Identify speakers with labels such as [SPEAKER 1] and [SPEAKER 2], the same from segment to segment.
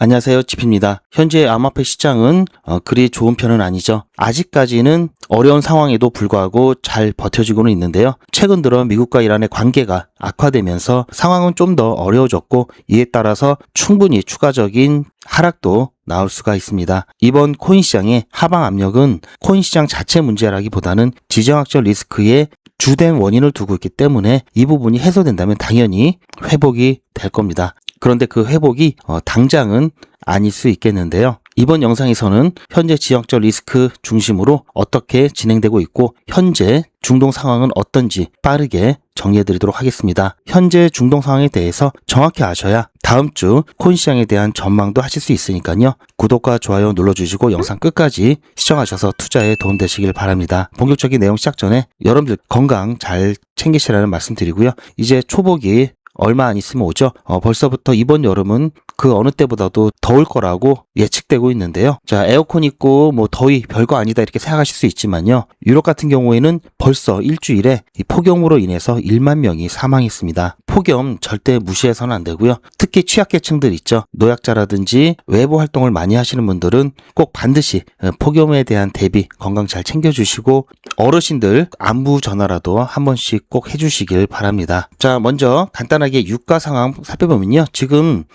[SPEAKER 1] 안녕하세요, 지피입니다. 현재 암호화폐 시장은 그리 좋은 편은 아니죠. 아직까지는 어려운 상황에도 불구하고 잘 버텨지고는 있는데요. 최근 들어 미국과 이란의 관계가 악화되면서 상황은 좀 더 어려워졌고, 이에 따라서 충분히 추가적인 하락도 나올 수가 있습니다. 이번 코인 시장의 하방 압력은 코인 시장 자체 문제라기보다는 지정학적 리스크의 주된 원인을 두고 있기 때문에 이 부분이 해소된다면 당연히 회복이 될 겁니다. 그런데 그 회복이 당장은 아닐 수 있겠는데요. 이번 영상에서는 현재 지역적 리스크 중심으로 어떻게 진행되고 있고 현재 중동 상황은 어떤지 빠르게 정리해드리도록 하겠습니다. 현재 중동 상황에 대해서 정확히 아셔야 다음 주 코인 시장에 대한 전망도 하실 수 있으니까요. 구독과 좋아요 눌러주시고 영상 끝까지 시청하셔서 투자에 도움되시길 바랍니다. 본격적인 내용 시작 전에 여러분들 건강 잘 챙기시라는 말씀 드리고요. 이제 초복이 얼마 안 있으면 오죠. 벌써부터 이번 여름은 그 어느 때보다도 더울 거라고 예측되고 있는데요. 자, 에어컨 있고 뭐 더위 별거 아니다 이렇게 생각하실 수 있지만요. 유럽 같은 경우에는 벌써 일주일에 이 폭염으로 인해서 1만 명이 사망했습니다. 폭염 절대 무시해서는 안 되고요. 특히 취약계층들 있죠. 노약자라든지 외부 활동을 많이 하시는 분들은 꼭 반드시 폭염에 대한 대비 건강 잘 챙겨주시고 어르신들 안부 전화라도 한 번씩 꼭 해주시길 바랍니다. 자, 먼저 간단하게 유가 상황 살펴보면요. 지금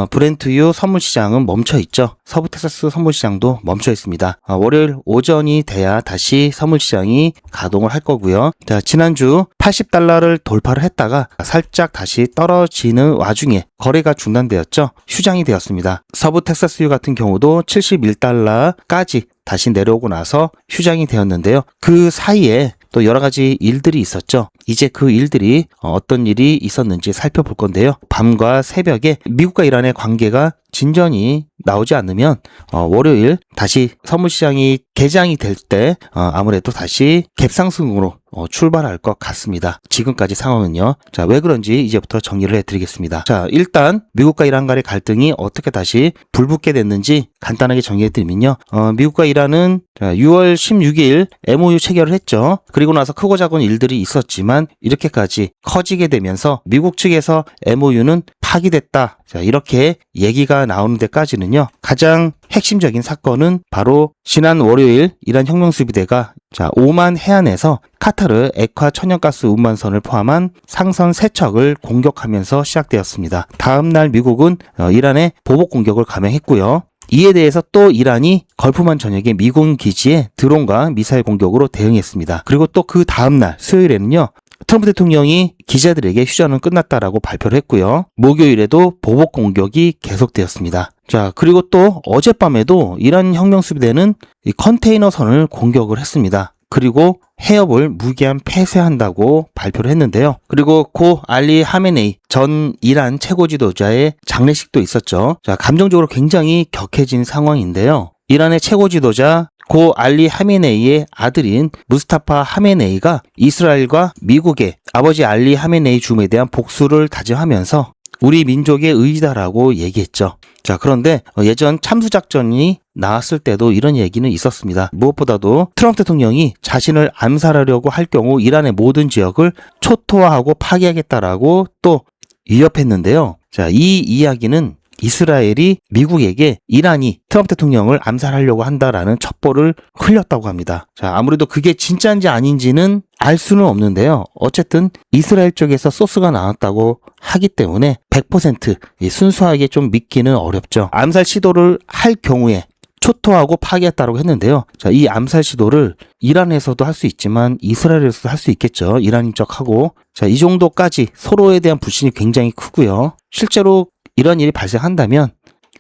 [SPEAKER 1] 브렌트유 선물 시장은 멈춰 있죠. 서부 텍사스 선물 시장도 멈춰 있습니다. 월요일 오전이 돼야 다시 선물 시장이 가동을 할 거고요. 자, 지난주 80달러를 돌파를 했다가 살짝 다시 떨어지는 와중에 거래가 중단되었죠. 휴장이 되었습니다. 서부 텍사스유 같은 경우도 71달러까지 다시 내려오고 나서 휴장이 되었는데요. 그 사이에 또 여러 가지 일들이 있었죠. 이제 그 일들이 어떤 일이 있었는지 살펴볼 건데요. 밤과 새벽에 미국과 이란의 관계가 진전이 나오지 않으면 월요일 다시 선물시장이 개장이 될 때 아무래도 다시 갭상승으로 출발할 것 같습니다. 지금까지 상황은요. 자, 왜 그런지 이제부터 정리를 해드리겠습니다. 자, 일단 미국과 이란 간의 갈등이 어떻게 다시 불붙게 됐는지 간단하게 정리해드리면요. 미국과 이란은 6월 16일 MOU 체결을 했죠. 그리고 나서 크고 작은 일들이 있었지만 이렇게까지 커지게 되면서 미국 측에서 MOU는 파기됐다. 자, 이렇게 얘기가 나오는 데까지는요. 가장 핵심적인 사건은 바로 지난 월요일 이란 혁명수비대가 오만 해안에서 카타르 액화 천연가스 운반선을 포함한 상선 3척을 공격하면서 시작되었습니다. 다음 날 미국은 이란에 보복 공격을 감행했고요. 이에 대해서 또 이란이 걸프만 전역의 미군 기지에 드론과 미사일 공격으로 대응했습니다. 그리고 또 그 다음 날 수요일에는요. 트럼프 대통령이 기자들에게 휴전은 끝났다라고 발표를 했고요. 목요일에도 보복 공격이 계속되었습니다. 자, 그리고 또 어젯밤에도 이란 혁명수비대는 이 컨테이너선을 공격을 했습니다. 그리고 해협을 무기한 폐쇄한다고 발표를 했는데요. 그리고 고 알리 하메네이 전 이란 최고 지도자의 장례식도 있었죠. 자, 감정적으로 굉장히 격해진 상황인데요. 이란의 최고 지도자 고 알리 하메네이의 아들인 무스타파 하메네이가 이스라엘과 미국의 아버지 알리 하메네이 죽음에 대한 복수를 다짐하면서 우리 민족의 의지다라고 얘기했죠. 자, 그런데 예전 참수작전이 나왔을 때도 이런 얘기는 있었습니다. 무엇보다도 트럼프 대통령이 자신을 암살하려고 할 경우 이란의 모든 지역을 초토화하고 파괴하겠다라고 또 위협했는데요. 자, 이 이야기는 이스라엘이 미국에게 이란이 트럼프 대통령을 암살하려고 한다라는 첩보를 흘렸다고 합니다. 자, 아무래도 그게 진짜인지 아닌지는 알 수는 없는데요. 어쨌든 이스라엘 쪽에서 소스가 나왔다고 하기 때문에 100% 순수하게 좀 믿기는 어렵죠. 암살 시도를 할 경우에 초토하고 파괴했다고 했는데요. 자, 이 암살 시도를 이란에서도 할 수 있지만 이스라엘에서도 할 수 있겠죠. 이란인 척하고. 자, 이 정도까지 서로에 대한 불신이 굉장히 크고요. 실제로 이런 일이 발생한다면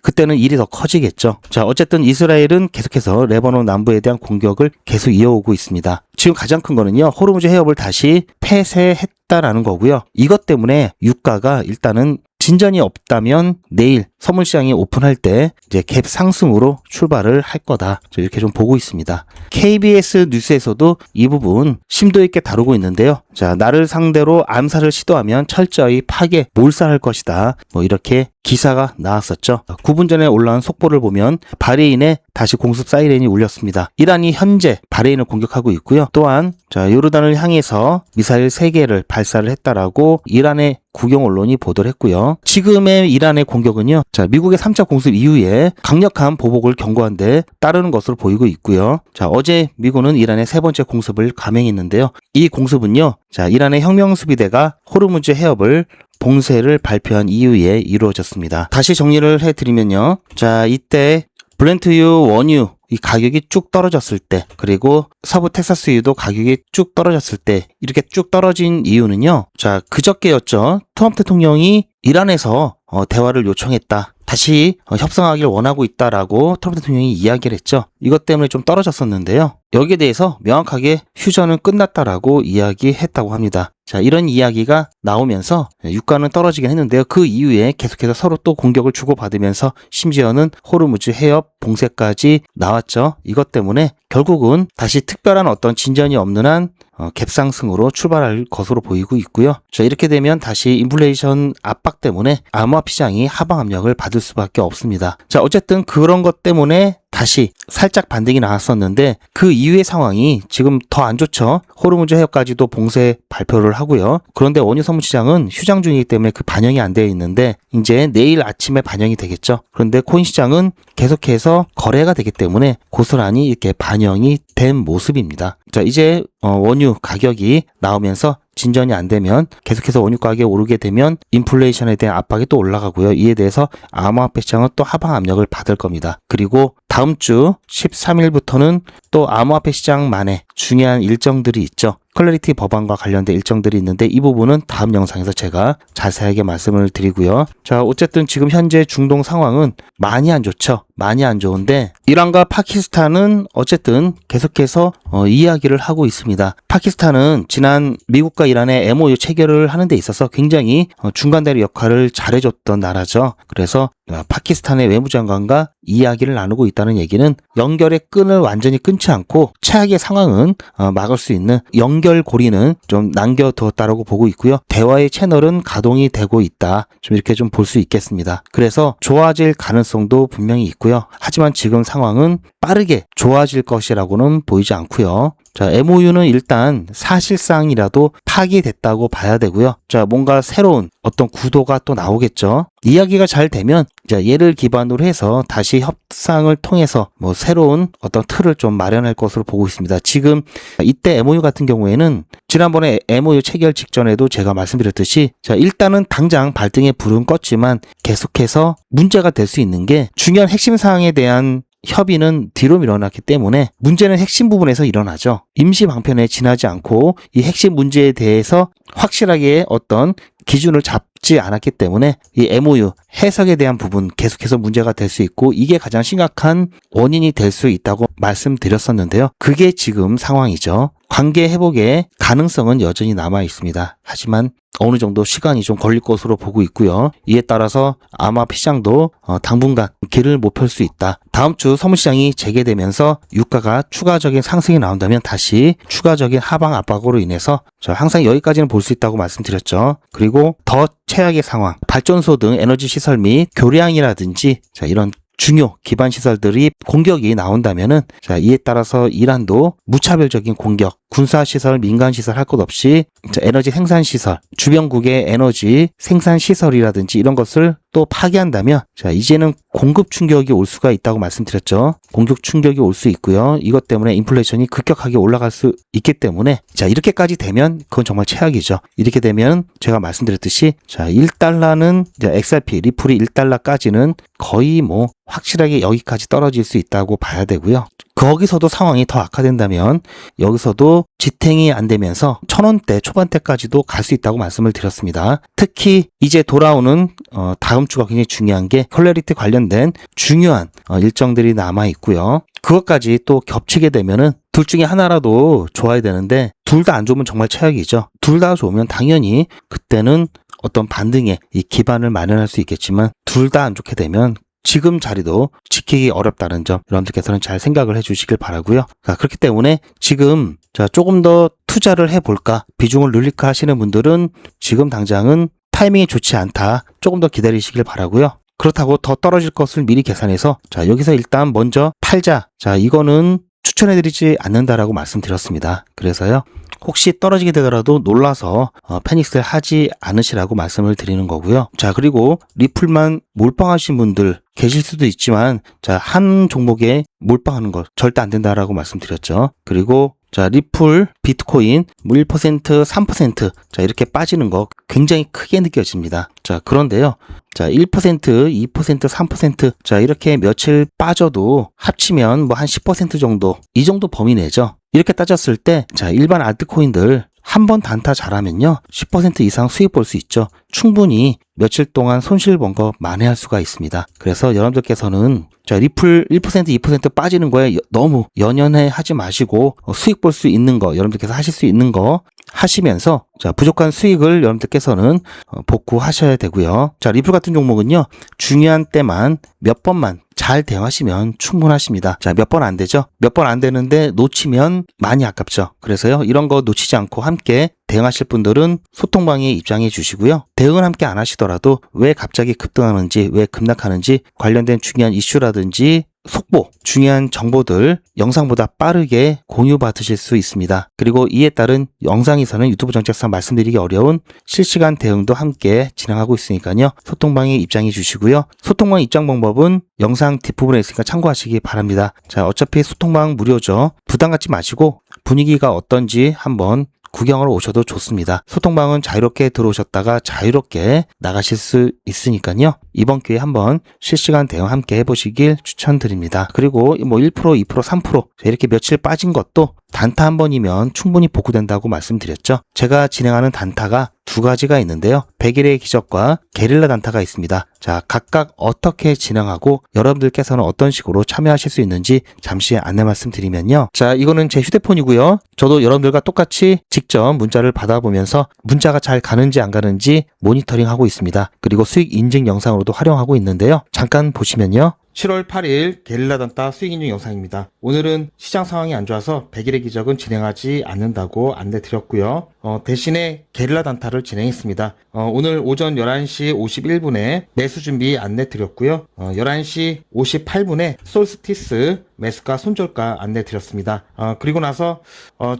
[SPEAKER 1] 그때는 일이 더 커지겠죠. 자, 어쨌든 이스라엘은 계속해서 레바논 남부에 대한 공격을 계속 이어오고 있습니다. 지금 가장 큰 거는요. 호르무즈 해협을 다시 폐쇄했다라는 거고요. 이것 때문에 유가가 일단은 진전이 없다면 내일 선물시장이 오픈할 때 이제 갭 상승으로 출발을 할 거다. 이렇게 좀 보고 있습니다. KBS 뉴스에서도 이 부분 심도 있게 다루고 있는데요. 자, 나를 상대로 암살을 시도하면 철저히 파괴, 몰살할 것이다. 뭐 이렇게 기사가 나왔었죠. 9분 전에 올라온 속보를 보면 바레인에 다시 공습 사이렌이 울렸습니다. 이란이 현재 바레인을 공격하고 있고요. 또한 요르단을 향해서 미사일 3개를 발사를 했다라고 이란의 국영 언론이 보도를 했고요. 지금의 이란의 공격은요. 자, 미국의 3차 공습 이후에 강력한 보복을 경고한 데 따르는 것으로 보이고 있고요. 자, 어제 미군은 이란의 세 번째 공습을 감행했는데요. 이 공습은요, 자, 이란의 혁명수비대가 호르무즈 해협을 봉쇄를 발표한 이후에 이루어졌습니다. 다시 정리를 해드리면요. 자, 이때 브렌트유, 원유 이 가격이 쭉 떨어졌을 때, 그리고 서부 텍사스유도 가격이 쭉 떨어졌을 때, 이렇게 쭉 떨어진 이유는요. 자, 그저께였죠. 트럼프 대통령이 이란에서 대화를 요청했다. 다시 협상하길 원하고 있다라고 트럼프 대통령이 이야기를 했죠. 이것 때문에 좀 떨어졌었는데요. 여기에 대해서 명확하게 휴전은 끝났다라고 이야기했다고 합니다. 자, 이런 이야기가 나오면서 유가는 떨어지긴 했는데요. 그 이후에 계속해서 서로 또 공격을 주고받으면서 심지어는 호르무즈 해협 봉쇄까지 나왔죠. 이것 때문에 결국은 다시 특별한 어떤 진전이 없는 한 갭상승으로 출발할 것으로 보이고 있고요. 자, 이렇게 되면 다시 인플레이션 압박 때문에 암호화 시장이 하방 압력을 받을 수밖에 없습니다. 자, 어쨌든 그런 것 때문에 다시 살짝 반등이 나왔었는데 그 이후의 상황이 지금 더 안 좋죠. 호르무즈 해협까지도 봉쇄 발표를 하고요. 그런데 원유 선물 시장은 휴장 중이기 때문에 그 반영이 안 되어 있는데 이제 내일 아침에 반영이 되겠죠. 그런데 코인 시장은 계속해서 거래가 되기 때문에 고스란히 이렇게 반영이 된 모습입니다. 자, 이제 원유 가격이 나오면서 진전이 안 되면 계속해서 원유 가격이 오르게 되면 인플레이션에 대한 압박이 또 올라가고요. 이에 대해서 암호화폐 시장은 또 하방 압력을 받을 겁니다. 그리고 다음 주 13일부터는 또 암호화폐 시장만의 중요한 일정들이 있죠. 클래리티 법안과 관련된 일정들이 있는데 이 부분은 다음 영상에서 제가 자세하게 말씀을 드리고요. 자, 어쨌든 지금 현재 중동 상황은 많이 안 좋죠. 많이 안 좋은데 이란과 파키스탄은 어쨌든 계속해서 이야기를 하고 있습니다. 파키스탄은 지난 미국과 이란의 MOU 체결을 하는 데 있어서 굉장히 중간다리 역할을 잘해줬던 나라죠. 그래서 파키스탄의 외무장관과 이야기를 나누고 있다는 얘기는 연결의 끈을 완전히 끊지 않고 최악의 상황은 막을 수 있는 연결고리는 좀 남겨두었다라고 보고 있고요. 대화의 채널은 가동이 되고 있다. 좀 이렇게 좀 볼 수 있겠습니다. 그래서 좋아질 가능성도 분명히 있고요. 하지만 지금 상황은 빠르게 좋아질 것이라고는 보이지 않고요. 자, MOU는 일단 사실상이라도 파기됐다고 봐야 되고요. 자, 뭔가 새로운 어떤 구도가 또 나오겠죠. 이야기가 잘 되면 자, 얘를 기반으로 해서 다시 협상을 통해서 뭐 새로운 어떤 틀을 좀 마련할 것으로 보고 있습니다. 지금 이때 MOU 같은 경우에는 지난번에 MOU 체결 직전에도 제가 말씀드렸듯이 자, 일단은 당장 발등에 불은 껐지만 계속해서 문제가 될 수 있는 게 중요한 핵심 사항에 대한 협의는 뒤로 밀어놨기 때문에 문제는 핵심 부분에서 일어나죠. 임시 방편에 지나지 않고 이 핵심 문제에 대해서 확실하게 어떤 기준을 잡지 않았기 때문에 이 MOU 해석에 대한 부분 계속해서 문제가 될 수 있고 이게 가장 심각한 원인이 될 수 있다고 말씀드렸었는데요. 그게 지금 상황이죠. 관계 회복의 가능성은 여전히 남아 있습니다. 하지만 어느 정도 시간이 좀 걸릴 것으로 보고 있고요. 이에 따라서 암호화폐 시장도 당분간 길을 못 펼 수 있다. 다음 주 선물시장이 재개되면서 유가가 추가적인 상승이 나온다면 다시 추가적인 하방 압박으로 인해서 항상 여기까지는 볼 수 있다고 말씀드렸죠. 그리고 더 최악의 상황, 발전소 등 에너지 시설 및 교량이라든지 이런 중요 기반 시설들이 공격이 나온다면은 이에 따라서 이란도 무차별적인 공격, 군사 시설, 민간 시설 할 것 없이 에너지 생산 시설, 주변국의 에너지 생산 시설이라든지 이런 것을 또 파괴한다면 이제는 공급 충격이 올 수가 있다고 말씀드렸죠. 공급 충격이 올 수 있고요. 이것 때문에 인플레이션이 급격하게 올라갈 수 있기 때문에 이렇게까지 되면 그건 정말 최악이죠. 이렇게 되면 제가 말씀드렸듯이 1달러는 XRP 리플이 1달러까지는 거의 뭐 확실하게 여기까지 떨어질 수 있다고 봐야 되고요. 거기서도 상황이 더 악화된다면 여기서도 지탱이 안 되면서 1,000원대 초반대까지도 갈 수 있다고 말씀을 드렸습니다. 특히 이제 돌아오는 다음 주가 굉장히 중요한 게 클래리티 관련된 중요한 일정들이 남아 있고요. 그것까지 또 겹치게 되면은 둘 중에 하나라도 좋아야 되는데 둘 다 안 좋으면 정말 최악이죠. 둘 다 좋으면 당연히 그때는 어떤 반등의 이 기반을 마련할 수 있겠지만 둘 다 안 좋게 되면 지금 자리도 지키기 어렵다는 점 여러분들께서는 잘 생각을 해주시길 바라고요. 그렇기 때문에 지금 조금 더 투자를 해볼까, 비중을 늘릴까 하시는 분들은 지금 당장은 타이밍이 좋지 않다. 조금 더 기다리시길 바라고요. 그렇다고 더 떨어질 것을 미리 계산해서 여기서 일단 먼저 팔자. 이거는 추천해드리지 않는다라고 말씀드렸습니다. 그래서요. 혹시 떨어지게 되더라도 놀라서 패닉을 하지 않으시라고 말씀을 드리는 거고요. 자, 그리고 리플만 몰빵하신 분들 계실 수도 있지만, 자, 한 종목에 몰빵하는 거 절대 안 된다라고 말씀드렸죠. 그리고 자, 리플, 비트코인 1%, 3% 자, 이렇게 빠지는 거 굉장히 크게 느껴집니다. 자, 그런데요. 자, 1%, 2%, 3% 자, 이렇게 며칠 빠져도 합치면 뭐 한 10% 정도, 이 정도 범위 내죠. 이렇게 따졌을 때, 자, 일반 알트코인들 한 번 단타 잘하면요 10% 이상 수익 볼 수 있죠. 충분히 며칠 동안 손실 본 거 만회할 수가 있습니다. 그래서 여러분들께서는 자, 리플 1%, 2% 빠지는 거에 너무 연연해 하지 마시고 수익 볼 수 있는 거, 여러분들께서 하실 수 있는 거 하시면서 자, 부족한 수익을 여러분들께서는 복구하셔야 되고요. 자, 리플 같은 종목은요, 중요한 때만 몇 번만 잘 대응하시면 충분하십니다. 자, 몇 번 안 되죠? 몇 번 안 되는데 놓치면 많이 아깝죠. 그래서요, 이런 거 놓치지 않고 함께 대응하실 분들은 소통방에 입장해 주시고요. 대응은 함께 안 하시더라도 왜 갑자기 급등하는지, 왜 급락하는지 관련된 중요한 이슈라든지 속보, 중요한 정보들 영상보다 빠르게 공유받으실 수 있습니다. 그리고 이에 따른 영상에서는 유튜브 정책상 말씀드리기 어려운 실시간 대응도 함께 진행하고 있으니까요. 소통방에 입장해 주시고요. 소통방 입장 방법은 영상 뒷부분에 있으니까 참고하시기 바랍니다. 자, 어차피 소통방 무료죠. 부담 갖지 마시고 분위기가 어떤지 한번 구경하러 오셔도 좋습니다. 소통방은 자유롭게 들어오셨다가 자유롭게 나가실 수 있으니까요. 이번 기회에 한번 실시간 대응 함께 해보시길 추천드립니다. 그리고 뭐 1%, 2%, 3% 이렇게 며칠 빠진 것도 단타 한 번이면 충분히 복구된다고 말씀드렸죠. 제가 진행하는 단타가 두 가지가 있는데요. 100일의 기적과 게릴라 단타가 있습니다. 자, 각각 어떻게 진행하고 여러분들께서는 어떤 식으로 참여하실 수 있는지 잠시 안내 말씀드리면요. 자, 이거는 제 휴대폰이고요. 저도 여러분들과 똑같이 직접 문자를 받아보면서 문자가 잘 가는지 안 가는지 모니터링하고 있습니다. 그리고 수익 인증 영상으로도 활용하고 있는데요. 잠깐 보시면요. 7월 8일 게릴라 단타 수익 인증 영상입니다. 오늘은 시장 상황이 안 좋아서 100일의 기적은 진행하지 않는다고 안내 드렸고요. 대신에 게릴라 단타를 진행했습니다. 오늘 오전 11시 51분에 매수 준비 안내 드렸고요. 11시 58분에 솔스티스 매수가 손절가 안내 드렸습니다. 그리고 나서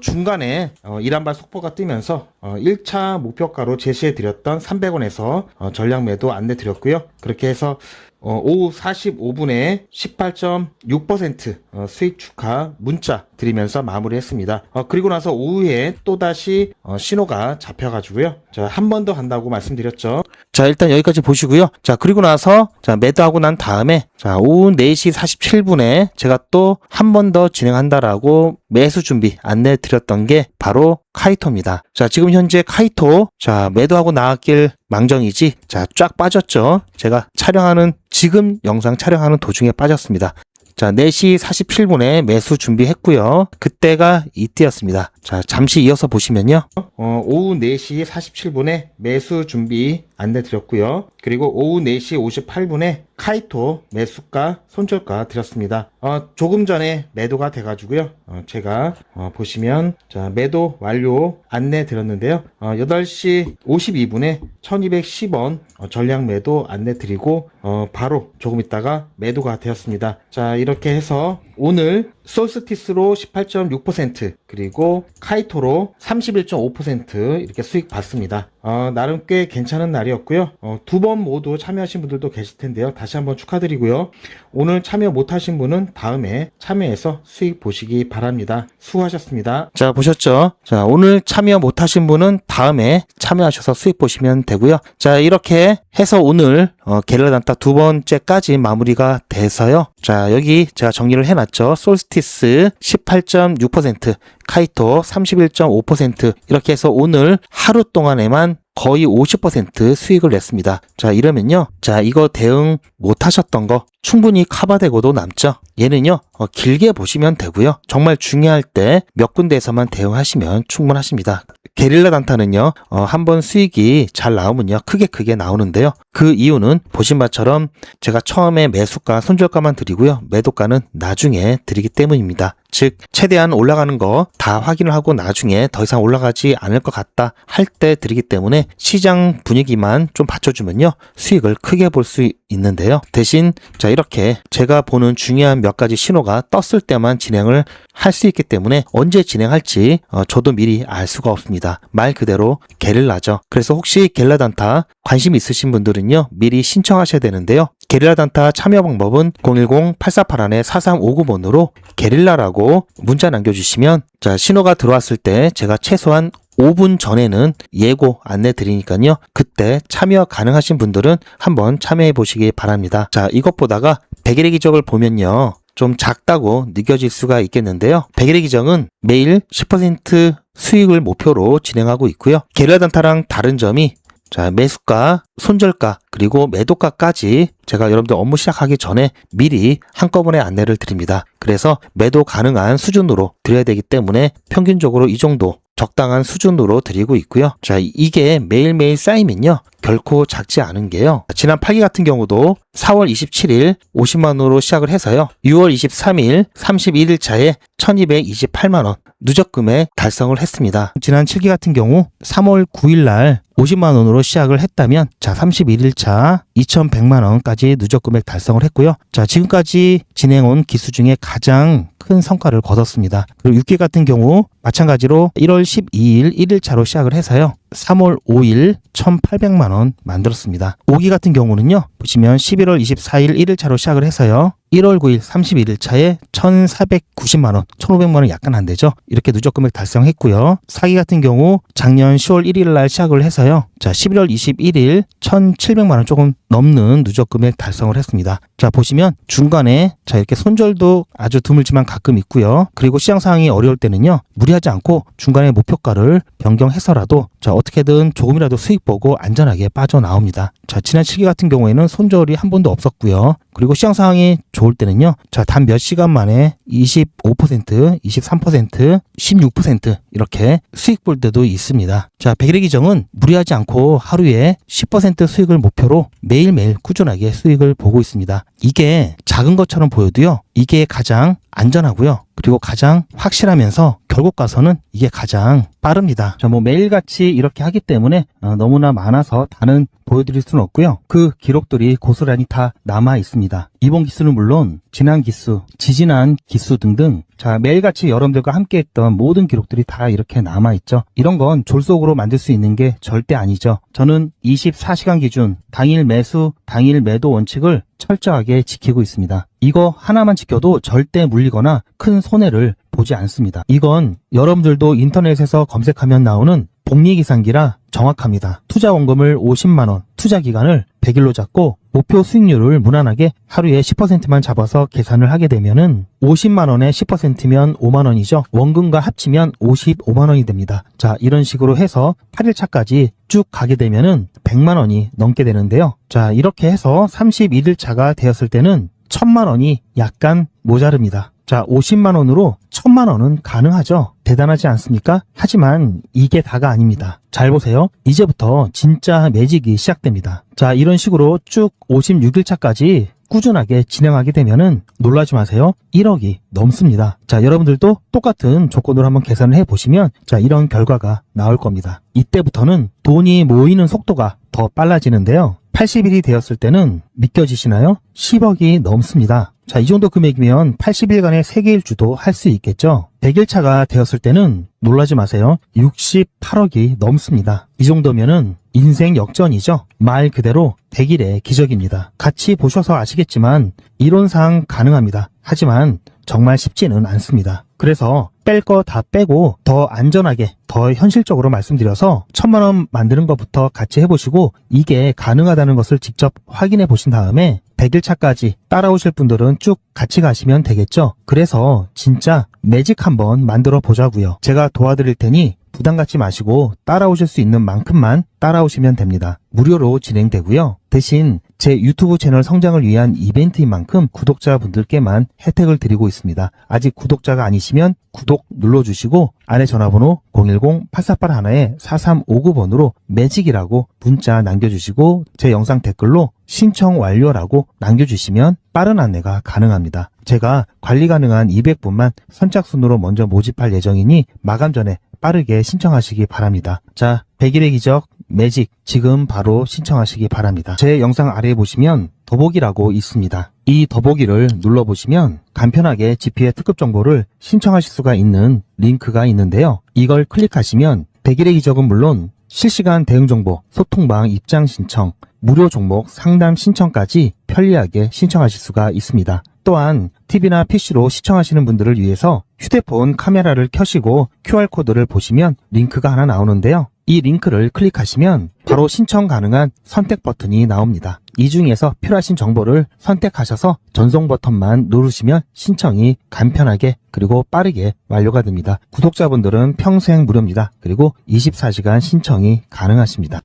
[SPEAKER 1] 중간에 이란발 속보가 뜨면서 1차 목표가로 제시해 드렸던 300원에서 전량 매도 안내 드렸고요. 그렇게 해서 오후 45분에 18.6% 수익 축하 문자 드리면서 마무리했습니다. 그리고 나서 오후에 또다시 신호가 잡혀가지고요. 자, 한 번 더 간다고 말씀드렸죠. 자, 일단 여기까지 보시고요. 자, 그리고 나서 자, 매도하고 난 다음에 자, 오후 4시 47분에 제가 또 한 번 더 진행한다라고 매수 준비 안내 드렸던 게 바로 카이토입니다. 자, 지금 현재 카이토 자, 매도하고 나왔길 망정이지 자, 쫙 빠졌죠. 제가 촬영하는 지금 영상 촬영하는 도중에 빠졌습니다. 자, 4시 47분에 매수 준비했고요. 그때가 이때였습니다. 자, 잠시 이어서 보시면요. 오후 4시 47분에 매수 준비 안내 드렸고요. 그리고 오후 4시 58분에 카이토 매수가 손절가 드렸습니다. 조금 전에 매도가 돼가지고요. 제가 보시면 자, 매도 완료 안내 드렸는데요. 8시 52분에 1210원 전량 매도 안내 드리고 바로 조금 있다가 매도가 되었습니다. 자, 이렇게 해서 오늘 솔스티스로 18.6% 그리고 카이토로 31.5% 이렇게 수익 봤습니다. 나름 꽤 괜찮은 날이었고요. 두 번 모두 참여하신 분들도 계실 텐데요. 다시 한번 축하드리고요. 오늘 참여 못하신 분은 다음에 참여해서 수익 보시기 바랍니다. 수고하셨습니다. 자, 보셨죠? 자, 오늘 참여 못하신 분은 다음에 참여하셔서 수익 보시면 되고요. 자, 이렇게 해서 오늘 게릴라 단타 두 번째까지 마무리가 돼서요. 자, 여기 제가 정리를 해놨죠. 솔스티스 18.6%, 카이토 31.5% 이렇게 해서 오늘 하루 동안에만 거의 50% 수익을 냈습니다. 자, 이러면요. 자, 이거 대응 못 하셨던 거 충분히 커버되고도 남죠. 얘는요. 길게 보시면 되고요. 정말 중요할 때 몇 군데에서만 대응하시면 충분하십니다. 게릴라 단타는요. 한번 수익이 잘 나오면요. 크게 나오는데요. 그 이유는 보신 바처럼 제가 처음에 매수가, 손절가만 드리고요. 매도가는 나중에 드리기 때문입니다. 즉 최대한 올라가는 거 다 확인을 하고 나중에 더 이상 올라가지 않을 것 같다 할 때 드리기 때문에 시장 분위기만 좀 받쳐주면요. 수익을 크게 볼 수 있는데요. 대신 자, 자, 이렇게 제가 보는 중요한 몇 가지 신호가 떴을 때만 진행을 할 수 있기 때문에 언제 진행할지 저도 미리 알 수가 없습니다. 말 그대로 게릴라죠. 그래서 혹시 게릴라 단타 관심 있으신 분들은요, 미리 신청하셔야 되는데요. 게릴라 단타 참여 방법은 010-8481-4359번으로 게릴라라고 문자 남겨주시면, 자, 신호가 들어왔을 때 제가 최소한 5분 전에는 예고 안내 드리니까요. 그때 참여 가능하신 분들은 한번 참여해 보시기 바랍니다. 자, 이것보다가 백일의 기적을 보면요, 좀 작다고 느껴질 수가 있겠는데요. 백일의 기적은 매일 10% 수익을 목표로 진행하고 있고요. 게릴라 단타랑 다른 점이, 자, 매수가, 손절가, 그리고 매도가까지 제가 여러분들 업무 시작하기 전에 미리 한꺼번에 안내를 드립니다. 그래서 매도 가능한 수준으로 드려야 되기 때문에 평균적으로 이 정도 적당한 수준으로 드리고 있고요. 자, 이게 매일매일 쌓이면요, 결코 작지 않은 게요. 지난 8기 같은 경우도 4월 27일 50만원으로 시작을 해서요. 6월 23일 31일차에 1228만원 누적 금액 달성을 했습니다. 지난 7기 같은 경우 3월 9일날 50만원으로 시작을 했다면, 자, 31일차 2100만원까지 누적 금액 달성을 했고요. 자, 지금까지 진행온 기수 중에 가장 큰 성과를 거뒀습니다. 그리고 6기 같은 경우 마찬가지로 1월 12일 1일차로 시작을 해서요. 3월 5일 1800만원 만들었습니다. 5기 같은 경우는요, 보시면 11월 24일 1일차로 시작을 해서요. 1월 9일 31일차에 1490만원, 1500만원 약간 안 되죠. 이렇게 누적 금액 달성했고요. 4기 같은 경우 작년 10월 1일 날 시작을 해서요. 자, 11월 21일 1700만원 조금 넘는 누적 금액 달성을 했습니다. 자, 보시면 중간에 자, 이렇게 손절도 아주 드물지만 가끔 있고요. 그리고 시장 상황이 어려울 때는요, 무리하지 않고 중간에 목표가를 변경해서라도, 자, 어떻게든 조금이라도 수익 보고 안전하게 빠져나옵니다. 자, 지난 7기 같은 경우에는 손절이 한 번도 없었고요. 그리고 시장 상황이 좋을 때는요, 자, 단 몇 시간 만에 25%, 23%, 16% 이렇게 수익 볼 때도 있습니다. 자, 백일의 기정은 무리하지 않고 하루에 10% 수익을 목표로 매일매일 꾸준하게 수익을 보고 있습니다. 이게 작은 것처럼 보여도요, 이게 가장 안전하고요. 그리고 가장 확실하면서 결국 가서는 이게 가장 빠릅니다. 자, 뭐 매일같이 이렇게 하기 때문에 너무나 많아서 다는 보여드릴 수는 없고요. 그 기록들이 고스란히 다 남아 있습니다. 이번 기수는 물론 지난 기수, 지지난 기수 등등, 자, 매일같이 여러분들과 함께 했던 모든 기록들이 다 이렇게 남아 있죠. 이런 건 졸속으로 만들 수 있는 게 절대 아니죠. 저는 24시간 기준 당일 매수, 당일 매도 원칙을 철저하게 지키고 있습니다. 이거 하나만 지켜도 절대 물리거나 큰 손해를 보지 않습니다. 이건 여러분들도 인터넷에서 검색하면 나오는 복리계산기라 정확합니다. 투자 원금을 50만원, 투자 기간을 100일로 잡고 목표 수익률을 무난하게 하루에 10%만 잡아서 계산을 하게 되면은 50만원에 10%면 5만원이죠. 원금과 합치면 55만원이 됩니다. 자, 이런 식으로 해서 8일차까지 쭉 가게 되면은 100만원이 넘게 되는데요. 자, 이렇게 해서 31일차가 되었을 때는 1000만원이 약간 모자릅니다. 자, 50만원으로 1000만원은 가능하죠. 대단하지 않습니까? 하지만 이게 다가 아닙니다. 잘 보세요. 이제부터 진짜 매직이 시작됩니다. 자, 이런 식으로 쭉 56일차까지 꾸준하게 진행하게 되면은 놀라지 마세요. 1억이 넘습니다. 자, 여러분들도 똑같은 조건으로 한번 계산을 해보시면, 자, 이런 결과가 나올 겁니다. 이때부터는 돈이 모이는 속도가 더 빨라지는데요. 80일이 되었을 때는 믿겨지시나요? 10억이 넘습니다. 자, 이 정도 금액이면 80일간의 세계일주도 할 수 있겠죠. 100일차가 되었을 때는 놀라지 마세요. 68억이 넘습니다. 이 정도면은 인생 역전이죠. 말 그대로 100일의 기적입니다. 같이 보셔서 아시겠지만 이론상 가능합니다. 하지만 정말 쉽지는 않습니다. 그래서 뺄 거 다 빼고 더 안전하게, 더 현실적으로 말씀드려서 1000만원 만드는 것부터 같이 해보시고 이게 가능하다는 것을 직접 확인해 보신 다음에 100일차까지 따라오실 분들은 쭉 같이 가시면 되겠죠. 그래서 진짜 매직 한번 만들어 보자고요. 제가 도와드릴 테니 부담 갖지 마시고 따라오실 수 있는 만큼만 따라오시면 됩니다. 무료로 진행되고요. 대신 제 유튜브 채널 성장을 위한 이벤트인 만큼 구독자분들께만 혜택을 드리고 있습니다. 아직 구독자가 아니시면 구독 눌러주시고 아래 전화번호 010-8481-4359번으로 매직이라고 문자 남겨주시고 제 영상 댓글로 신청 완료라고 남겨주시면 빠른 안내가 가능합니다. 제가 관리 가능한 200분만 선착순으로 먼저 모집할 예정이니 마감 전에 빠르게 신청하시기 바랍니다. 자, 100일의 기적 매직 지금 바로 신청하시기 바랍니다. 제 영상 아래에 보시면 더보기라고 있습니다. 이 더보기를 눌러보시면 간편하게 GP의 특급 정보를 신청하실 수가 있는 링크가 있는데요. 이걸 클릭하시면 100일의 이적은 물론 실시간 대응 정보, 소통방 입장 신청, 무료 종목 상담 신청까지 편리하게 신청하실 수가 있습니다. 또한 TV나 PC로 시청하시는 분들을 위해서 휴대폰 카메라를 켜시고 QR코드를 보시면 링크가 하나 나오는데요. 이 링크를 클릭하시면 바로 신청 가능한 선택 버튼이 나옵니다. 이 중에서 필요하신 정보를 선택하셔서 전송 버튼만 누르시면 신청이 간편하게 그리고 빠르게 완료가 됩니다. 구독자분들은 평생 무료입니다. 그리고 24시간 신청이 가능하십니다.